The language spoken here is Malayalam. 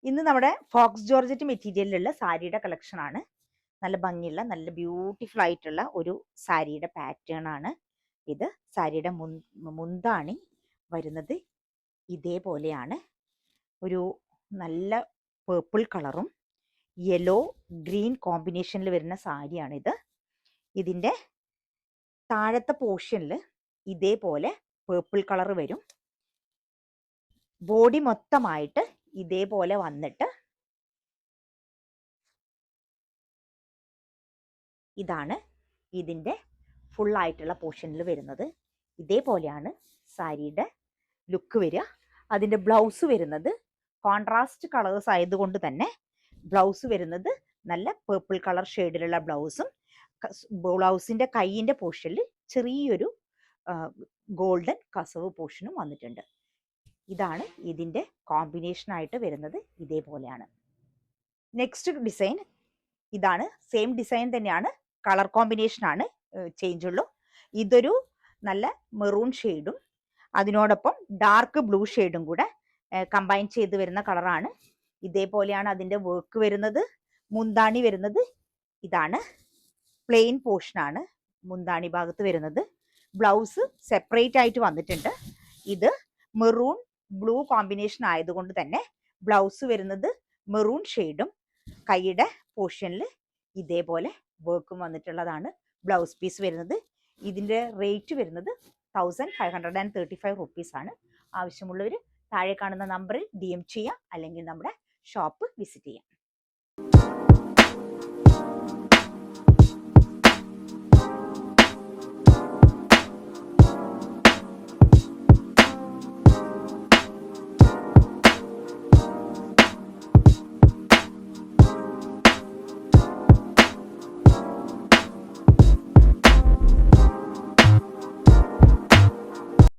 ഇന്ന് നമ്മുടെ ഫോക്സ് ജോർജറ്റ് മെറ്റീരിയലിലുള്ള സാരിയുടെ കളക്ഷൻ ആണ്. നല്ല ഭംഗിയുള്ള നല്ല ബ്യൂട്ടിഫുൾ ആയിട്ടുള്ള ഒരു സാരിയുടെ പാറ്റേൺ ആണ് ഇത്. സാരിയുടെ മുന്താണി വരുന്നത് ഇതേപോലെയാണ്. ഒരു നല്ല പേർപ്പിൾ കളറും യെല്ലോ ഗ്രീൻ കോമ്പിനേഷനിൽ വരുന്ന സാരിയാണിത്. ഇതിൻ്റെ താഴത്തെ പോർഷനിൽ ഇതേപോലെ പേർപ്പിൾ കളർ വരും. ബോഡി മൊത്തമായിട്ട് ഇതേപോലെ വന്നിട്ട് ഇതാണ് ഇതിൻ്റെ ഫുള്ളായിട്ടുള്ള പോർഷനിൽ വരുന്നത്. ഇതേപോലെയാണ് സാരിയുടെ ലുക്ക് വരിക. അതിൻ്റെ ബ്ലൗസ് വരുന്നത് കോൺട്രാസ്റ്റ് കളേഴ്സ് ആയതുകൊണ്ട് തന്നെ ബ്ലൗസ് വരുന്നത് നല്ല പേർപ്പിൾ കളർ ഷെയ്ഡിലുള്ള ബ്ലൗസും, ബ്ലൗസിൻ്റെ കൈയിൻ്റെ പോർഷനിൽ ചെറിയൊരു ഗോൾഡൻ കസവ് പോർഷനും വന്നിട്ടുണ്ട്. ഇതാണ് ഇതിൻ്റെ കോമ്പിനേഷനായിട്ട് വരുന്നത്. ഇതേപോലെയാണ്. നെക്സ്റ്റ് ഡിസൈൻ ഇതാണ്. സെയിം ഡിസൈൻ തന്നെയാണ്, കളർ കോമ്പിനേഷനാണ് ചേഞ്ച് ഉള്ളൂ. ഇതൊരു നല്ല മെറൂൺ ഷെയ്ഡും അതിനോടൊപ്പം ഡാർക്ക് ബ്ലൂ ഷെയ്ഡും കൂടെ കമ്പൈൻ ചെയ്ത് വരുന്ന കളറാണ്. ഇതേപോലെയാണ് അതിൻ്റെ വർക്ക് വരുന്നത്. മുന്താണി വരുന്നത് ഇതാണ്. പ്ലെയിൻ പോർഷനാണ് മുന്താണി ഭാഗത്ത് വരുന്നത്. ബ്ലൗസ് സെപ്പറേറ്റ് ആയിട്ട് വന്നിട്ടുണ്ട്. ഇത് മെറൂൺ ബ്ലൂ കോമ്പിനേഷൻ ആയതുകൊണ്ട് തന്നെ ബ്ലൗസ് വരുന്നത് മെറൂൺ ഷെയ്ഡും കൈയുടെ പോർഷനിൽ ഇതേപോലെ വർക്കും വന്നിട്ടുള്ളതാണ് ബ്ലൗസ് പീസ് വരുന്നത്. ഇതിൻ്റെ റേറ്റ് വരുന്നത് 1535 റുപ്പീസാണ്. ആവശ്യമുള്ളവർ താഴെ കാണുന്ന നമ്പറിൽ DM ചെയ്യാം, അല്ലെങ്കിൽ നമ്മുടെ ഷോപ്പ് വിസിറ്റ് ചെയ്യാം.